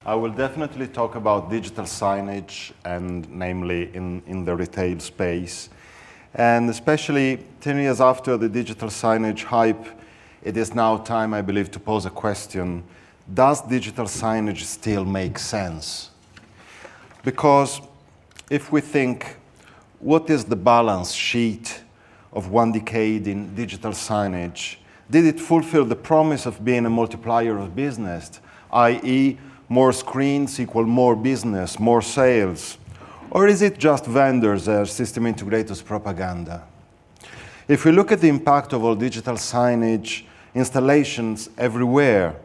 I will definitely talk about digital signage, and namely in the retail space. And especially 10 years after the digital signage hype, it is now time, I believe, to pose a question. Does digital signage still make sense? Because if we think, what is the balance sheet of one decade in digital signage? Did it fulfill the promise of being a multiplier of business, i.e., more screens equal more business, more sales? Or is it just vendors or system integrators propaganda? If we look at the impact of all digital signage installations everywhere,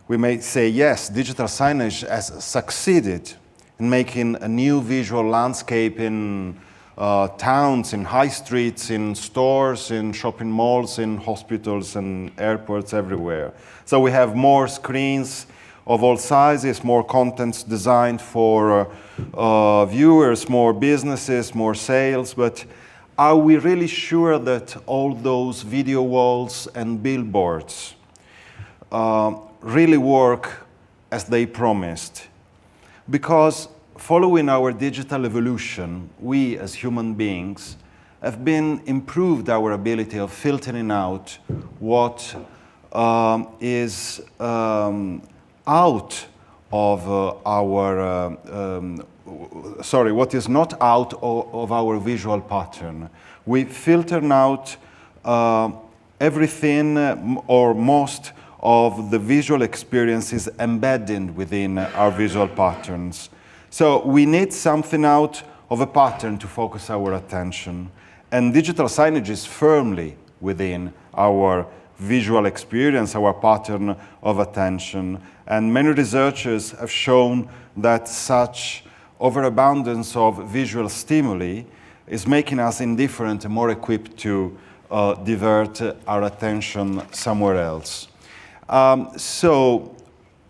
we may say, yes, digital signage has succeeded in making a new visual landscape in towns, in high streets, in stores, in shopping malls, in hospitals and airports everywhere. So we have more screens of all sizes, more contents designed for viewers, more businesses, more sales. But are we really sure that all those video walls and billboards really work as they promised? Because following our digital evolution, we as human beings have been improved our ability of filtering out what is out of what is not out of our visual pattern. We filter out everything or most of the visual experiences embedded within our visual patterns. So we need something out of a pattern to focus our attention. And digital signage is firmly within our visual experience, our pattern of attention. And many researchers have shown that such overabundance of visual stimuli is making us indifferent and more equipped to divert our attention somewhere else. So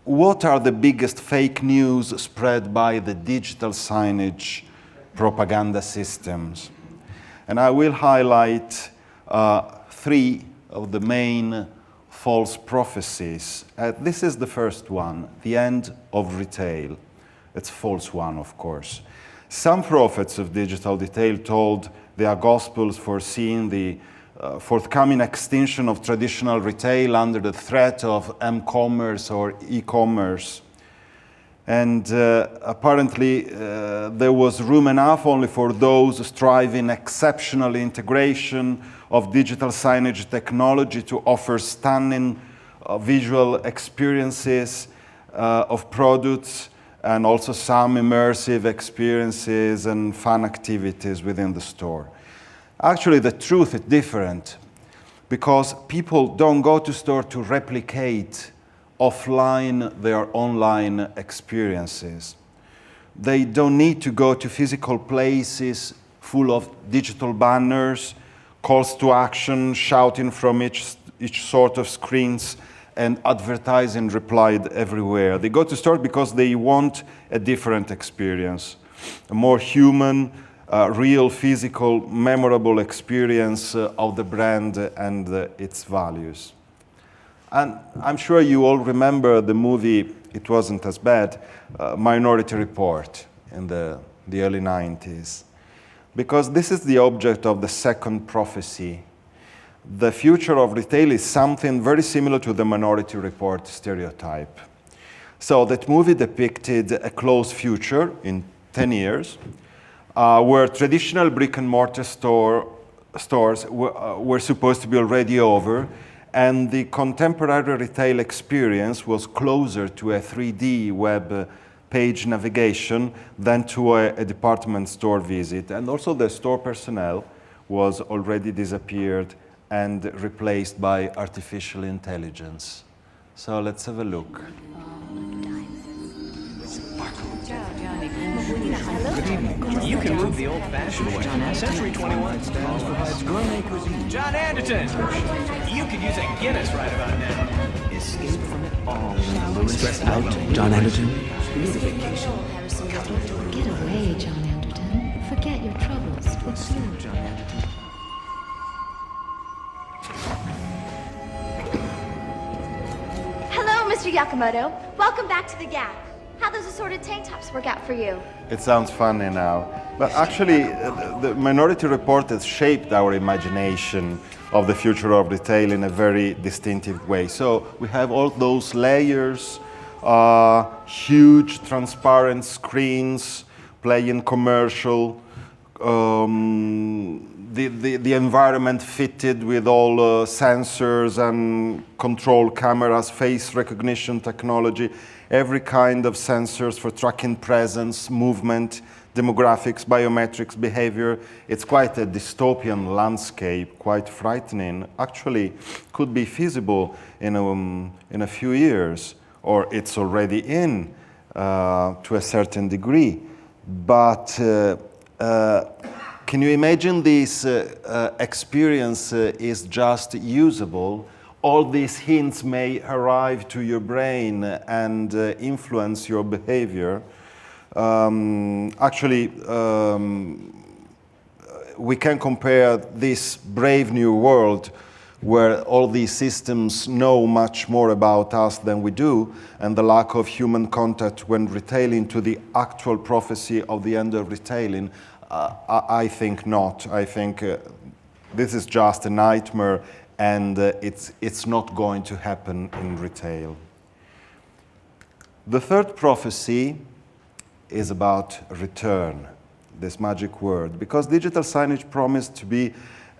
what are the biggest fake news spread by the digital signage propaganda systems? And I will highlight three of the main false prophecies. This is the first one, the end of retail. It's a false one, of course. Some prophets of digital retail told their gospels foreseeing the forthcoming extinction of traditional retail under the threat of m-commerce or e-commerce. And apparently there was room enough only for those striving exceptional integration of digital signage technology to offer stunning visual experiences of products, and also some immersive experiences and fun activities within the store. Actually, the truth is different, because people don't go to store to replicate offline their online experiences. They don't need to go to physical places full of digital banners, calls to action, shouting from each sort of screens, and advertising replied everywhere. They go to store because they want a different experience, a more human, real, physical, memorable experience of the brand and its values. And I'm sure you all remember the movie, it wasn't as bad, Minority Report in the early 90s. Because this is the object of the second prophecy. The future of retail is something very similar to the Minority Report stereotype. So that movie depicted a close future in 10 years, where traditional brick and mortar stores were supposed to be already over, and the contemporary retail experience was closer to a 3D web page navigation than to a department store visit. And also the store personnel was already disappeared and replaced by artificial intelligence. So let's have a look. Good evening. You can move the old-fashioned way. Century 21 provides gourmet cuisine. John Anderton! You could use a Guinness right about now. Escape from it all. Stressed out, John Anderton? Get away, John Anderton. Forget your troubles. What's new, John Anderton? Hello, Mr. Yakamoto. Welcome back to the Gap. How those assorted tank tops work out for you? It sounds funny now, but actually the Minority Report has shaped our imagination of the future of retail in a very distinctive way. So we have all those layers, huge transparent screens playing commercial, the environment fitted with all sensors and control cameras, face recognition technology, every kind of sensors for tracking presence, movement, demographics, biometrics, behavior. It's quite a dystopian landscape, quite frightening. Actually, could be feasible in a few years, or it's already in to a certain degree. But can you imagine this experience is just usable? All these hints may arrive to your brain and influence your behavior. Actually, we can compare this brave new world where all these systems know much more about us than we do, and the lack of human contact when retailing, to the actual prophecy of the end of retailing. I think not. I think this is just a nightmare, and it's not going to happen in retail. The third prophecy is about return, this magic word, because digital signage promised to be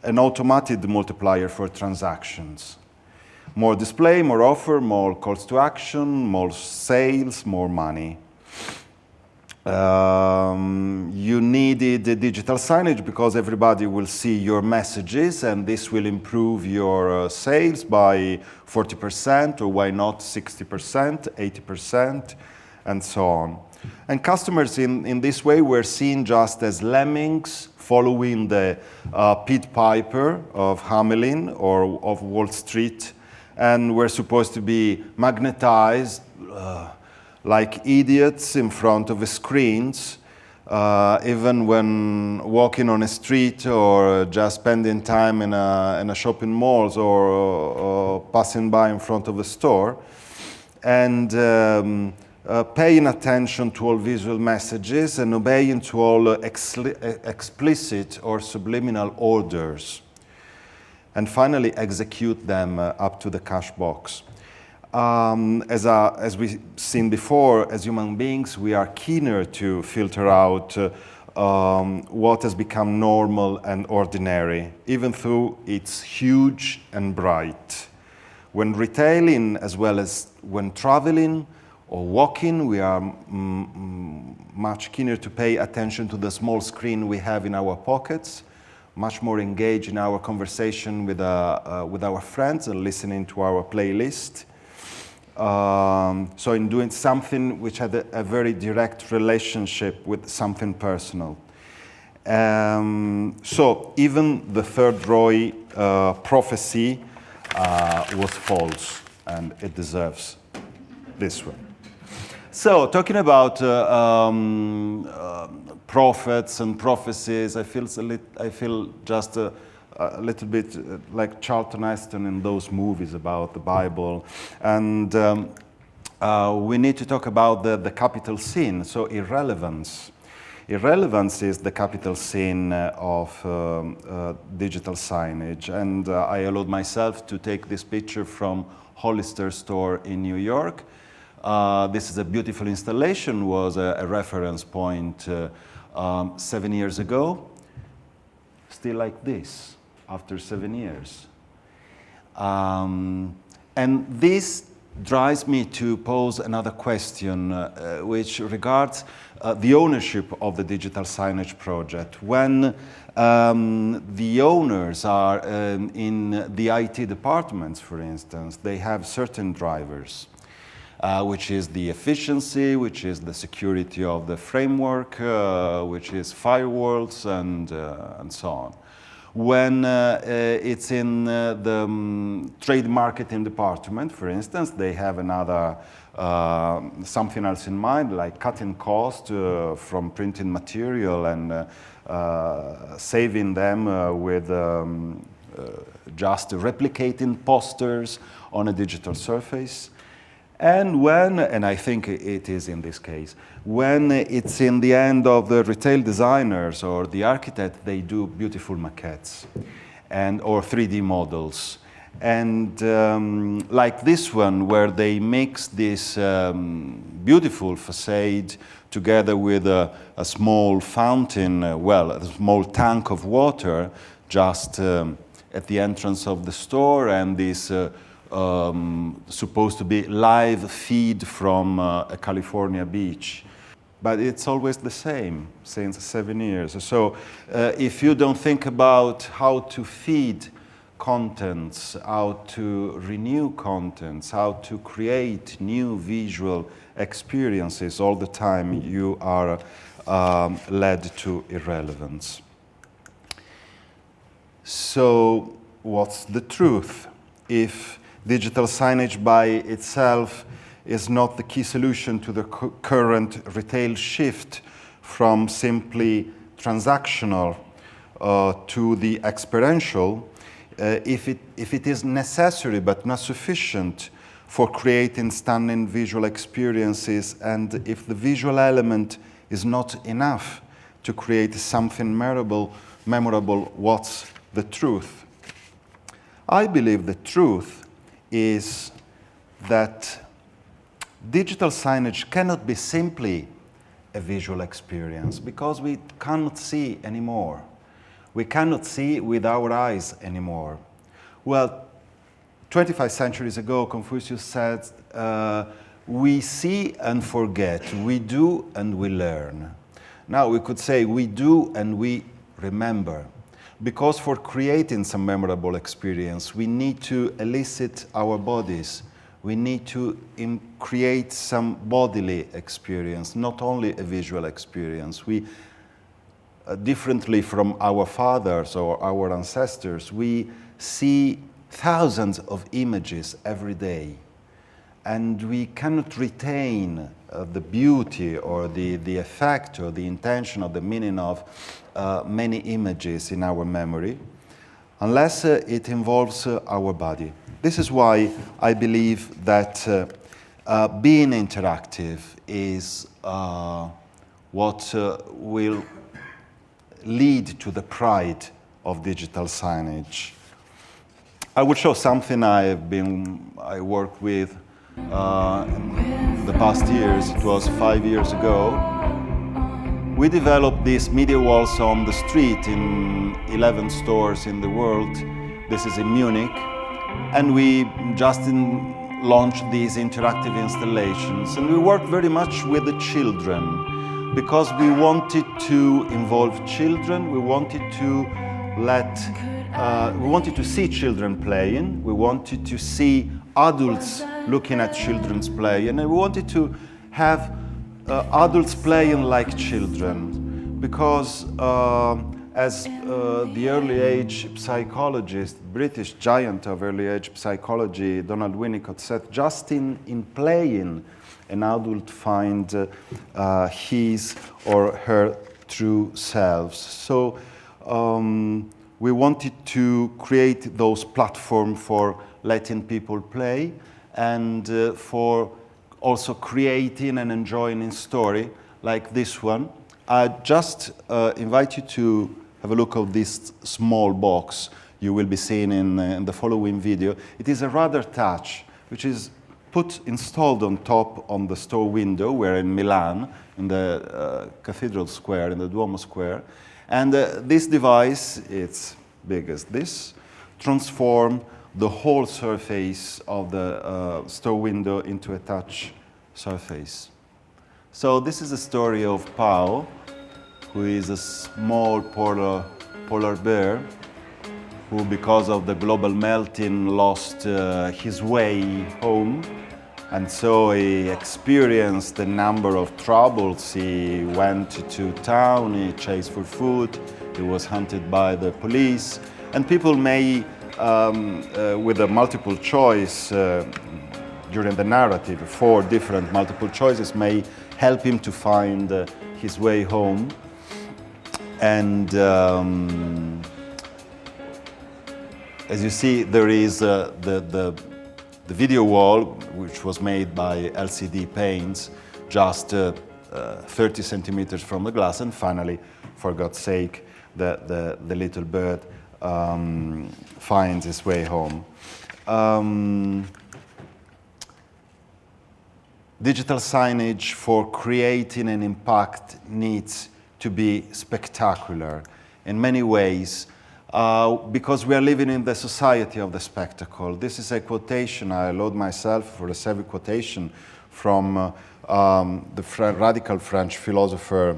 an automated multiplier for transactions. More display, more offer, more calls to action, more sales, more money. You needed the digital signage because everybody will see your messages, and this will improve your sales by 40%, or why not 60%, 80%, and so on. And customers in this way were seen just as lemmings following the Pied Piper of Hamelin or of Wall Street, and were supposed to be magnetized like idiots in front of the screens, even when walking on a street or just spending time in a shopping malls or passing by in front of a store, and paying attention to all visual messages and obeying to all explicit or subliminal orders, and finally execute them up to the cash box. As we've seen before, as human beings, we are keener to filter out what has become normal and ordinary, even though it's huge and bright. When retailing, as well as when traveling or walking, we are much keener to pay attention to the small screen we have in our pockets, much more engaged in our conversation with our friends and listening to our playlist. So in doing something which had a very direct relationship with something personal. So even the third Roy prophecy was false, and it deserves this one. So talking about prophets and prophecies, I feel just a little bit like Charlton Heston in those movies about the Bible. And we need to talk about the capital sin, so irrelevance. Irrelevance is the capital sin of digital signage. And I allowed myself to take this picture from Hollister store in New York. This is a beautiful installation, was a reference point 7 years ago. Still like this after 7 years. And this drives me to pose another question, which regards the ownership of the digital signage project. When the owners are in the IT departments, for instance, they have certain drivers, which is the efficiency, which is the security of the framework, which is firewalls, and so on. When it's in the trade marketing department, for instance, they have another something else in mind, like cutting cost from printing material and saving them with just replicating posters on a digital surface. And when, and I think it is in this case, when it's in the end of the retail designers or the architect, they do beautiful maquettes and or 3D models. And like this one, where they mix this beautiful facade together with a small fountain, a small tank of water just at the entrance of the store, and this supposed to be live feed from a California beach. But it's always the same since 7 years. So if you don't think about how to feed contents, how to renew contents, how to create new visual experiences all the time, you are led to irrelevance. So what's the truth? If digital signage by itself is not the key solution to the current retail shift from simply transactional to the experiential, if it is necessary but not sufficient for creating stunning visual experiences, and if the visual element is not enough to create something memorable, what's the truth? I believe the truth is that digital signage cannot be simply a visual experience, because we cannot see anymore. We cannot see with our eyes anymore. Well, 25 centuries ago, Confucius said, we see and forget, we do and we learn. Now we could say we do and we remember. Because for creating some memorable experience, we need to elicit our bodies. We need to create some bodily experience, not only a visual experience. We, differently from our fathers or our ancestors, we see thousands of images every day. And we cannot retain the beauty or the effect or the intention or the meaning of many images in our memory unless it involves our body. This is why I believe that being interactive is what will lead to the pride of digital signage. I will show something I worked with in the past years. It was 5 years ago. We developed these media walls on the street in 11 stores in the world. This is in Munich. And we just launched these interactive installations. And we worked very much with the children because we wanted to involve children. We wanted to see children playing. We wanted to see adults looking at children's play. And we wanted to have adults playing like children, because as the early age psychologist, British giant of early age psychology, Donald Winnicott said, just in playing, an adult find his or her true selves. So we wanted to create those platforms for letting people play and for also creating and enjoying a story like this one. I just invite you to have a look at this small box you will be seeing in the following video. It is a radar touch, which is installed on top on the store window. We're in Milan, in the Cathedral Square, in the Duomo Square. And this device, it's big as this, transforms the whole surface of the store window into a touch surface. So this is the story of Pao, who is a small polar bear who, because of the global melting, lost his way home. And so he experienced a number of troubles. He went to town, he chased for food, he was hunted by the police. And people may, with a multiple choice during the narrative, 4 different multiple choices may help him to find his way home. And as you see, there is the the video wall, which was made by LCD paints, just 30 centimeters from the glass, and finally, for God's sake, the little bird finds its way home. Digital signage for creating an impact needs to be spectacular in many ways, because we are living in the society of the spectacle. This is a quotation, I allowed myself for a several quotation from the radical French philosopher,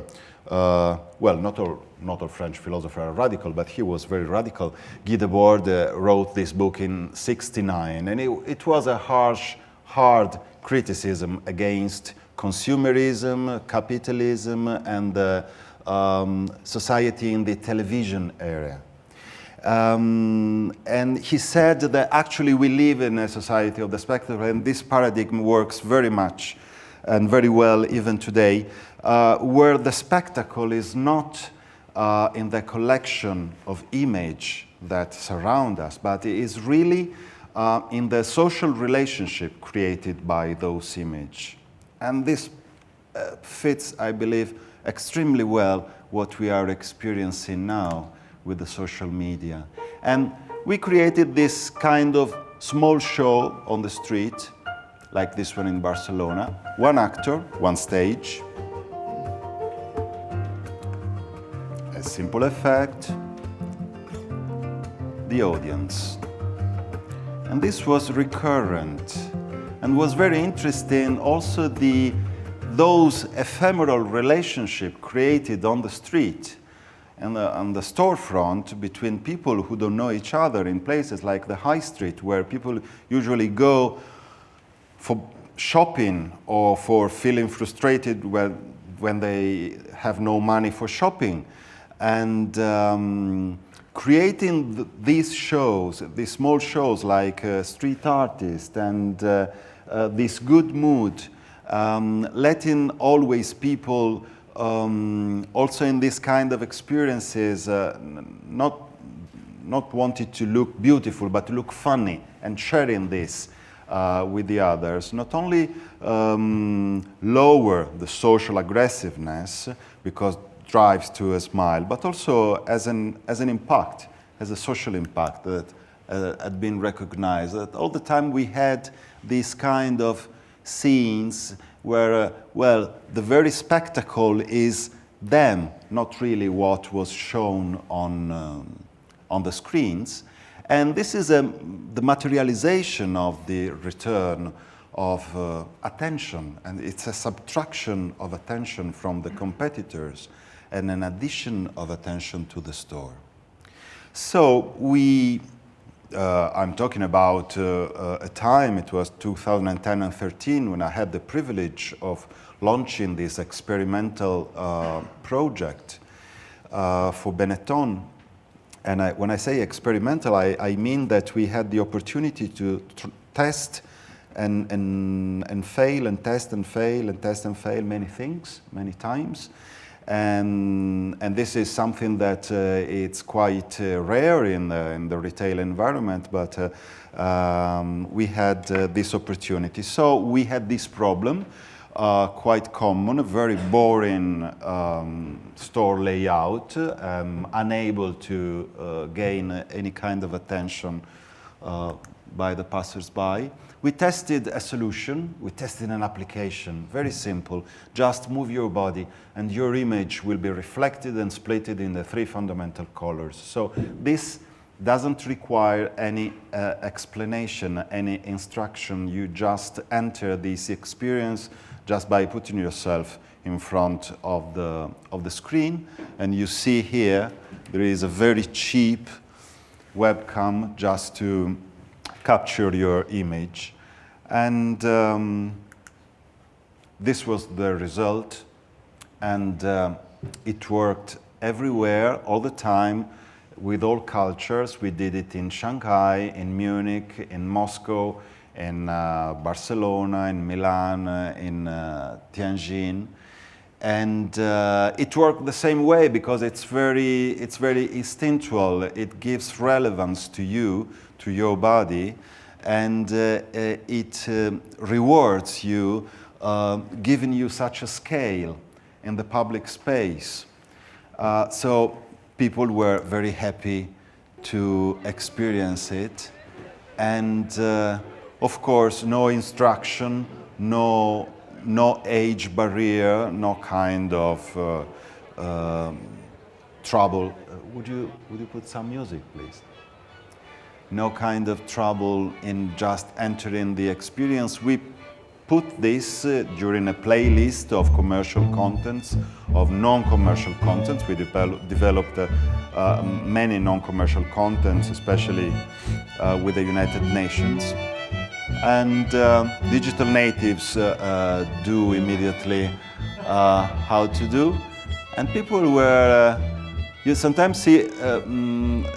well, not all French philosophers are radical, but he was very radical. Guy Debord wrote this book in '69, and it was a harsh, hard criticism against consumerism, capitalism, and society in the television area. And he said that actually we live in a society of the spectacle, and this paradigm works very much and very well even today, where the spectacle is not in the collection of images that surround us, but it is really in the social relationship created by those images. And this fits, I believe, extremely well what we are experiencing now with the social media. And we created this kind of small show on the street, like this one in Barcelona. One actor, one stage. A simple effect. The audience. And this was recurrent and was very interesting. Also those ephemeral relationships created on the street and on the storefront between people who don't know each other in places like the high street, where people usually go for shopping or for feeling frustrated when they have no money for shopping. And creating these shows, these small shows like Street Artist and this good mood, letting always people also in this kind of experiences not wanted to look beautiful, but to look funny, and sharing this with the others, not only lower the social aggressiveness, because drives to a smile, but also as an impact, as a social impact that had been recognized. That all the time we had these kind of scenes where, well, the very spectacle is them, not really what was shown on the screens. And this is the materialization of the return of attention, and it's a subtraction of attention from the competitors and an addition of attention to the store. So I'm talking about a time, it was 2010 and 13, when I had the privilege of launching this experimental project for Benetton. And when I say experimental, I mean that we had the opportunity to test and fail and test and fail and test and fail many things, many times. And this is something that it's quite rare in the retail environment, but we had this opportunity. So we had this problem, quite common, a very boring store layout, unable to gain any kind of attention by the passers-by. We tested a solution, we tested an application, very simple. Just move your body and your image will be reflected and splitted in the three fundamental colors. So this doesn't require any explanation, any instruction. You just enter this experience just by putting yourself in front of the screen. And you see here, there is a very cheap webcam just to capture your image. And this was the result. And it worked everywhere, all the time, with all cultures. We did it in Shanghai, in Munich, in Moscow, in Barcelona, in Milan, in Tianjin. And it worked the same way because it's very instinctual. It gives relevance to you, to your body. and it rewards you, giving you such a scale in the public space. So people were very happy to experience it, and of course, no instruction, no age barrier, no kind of trouble. Would you put some music, please? No kind of trouble in just entering the experience. We put this during a playlist of commercial contents, of non-commercial contents. We developed many non-commercial contents, especially with the United Nations. And digital natives do immediately how to do. And people were, you sometimes see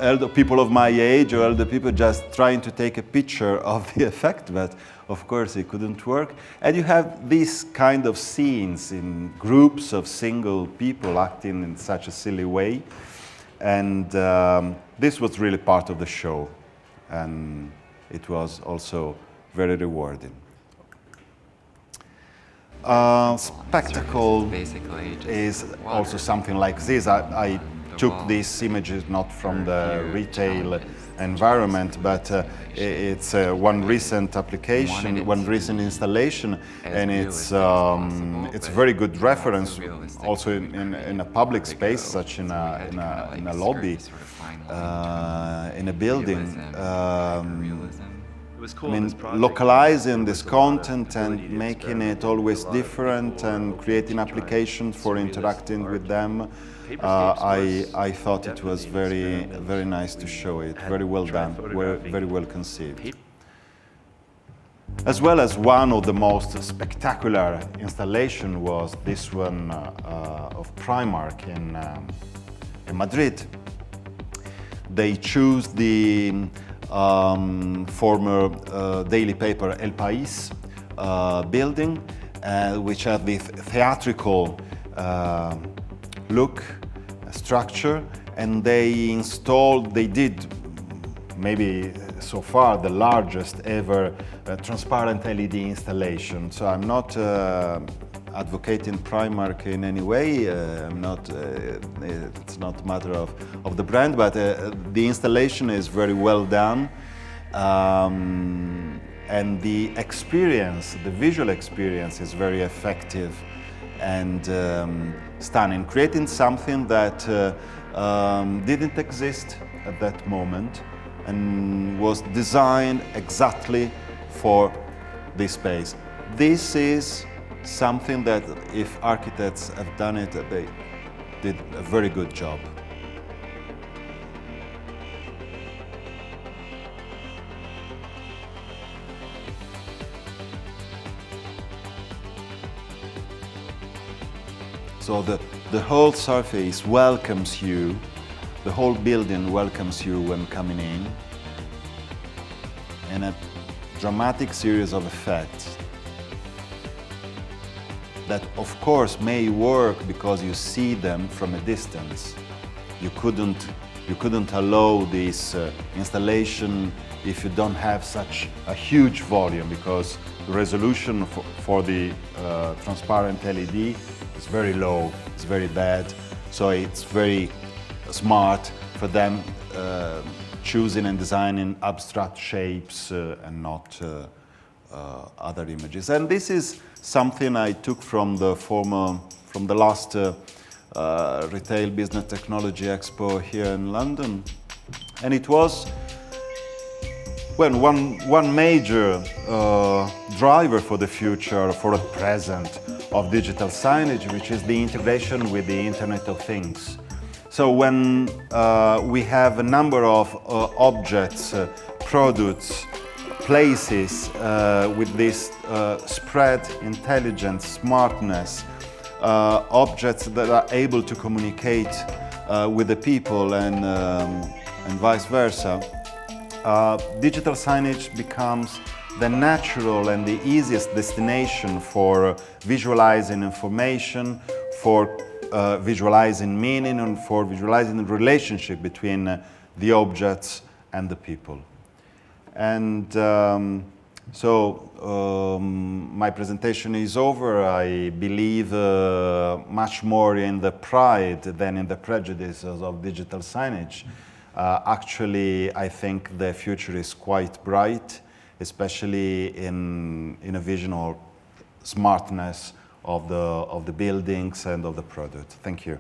elder people of my age or elder people just trying to take a picture of the effect, but of course it couldn't work. And you have these kind of scenes in groups of single people acting in such a silly way. And this was really part of the show. And it was also very rewarding. Spectacle is also something like this. I took these images not from the retail environment, but it's one recent application, one recent installation, and it's a very good reference also in a public space, such in a lobby, in a building. I mean, localizing this content and making it always different and creating applications for interacting with them, I thought it was very, very nice to show it. Very well done, very well conceived. As well as one of the most spectacular installations was this one of Primark in Madrid. They choose the former daily paper El País building, which had this theatrical look, structure, and they did maybe so far the largest ever transparent LED installation. So I'm not advocating Primark in any way. It's not a matter of the brand, but the installation is very well done, and the experience, the visual experience, is very effective and stunning, creating something that didn't exist at that moment and was designed exactly for this space. This is something that, if architects have done it, they did a very good job. So the whole surface welcomes you, the whole building welcomes you when coming in, and a dramatic series of effects that of course may work because you see them from a distance. You couldn't allow this installation if you don't have such a huge volume, because the resolution for the transparent LED is very low, it's very bad, so it's very smart for them choosing and designing abstract shapes and not other images. And this is something I took from the last Retail Business Technology Expo here in London, and it was one major driver for the future, for the present of digital signage, which is the integration with the Internet of Things. So when we have a number of objects, products, places with this spread intelligence, smartness, objects that are able to communicate with the people and vice versa, digital signage becomes the natural and the easiest destination for visualizing information, for visualizing meaning, and for visualizing the relationship between the objects and the people. And my presentation is over. I believe much more in the pride than in the prejudices of digital signage. Actually, I think the future is quite bright, especially in a vision of smartness of the buildings and of the product. Thank you.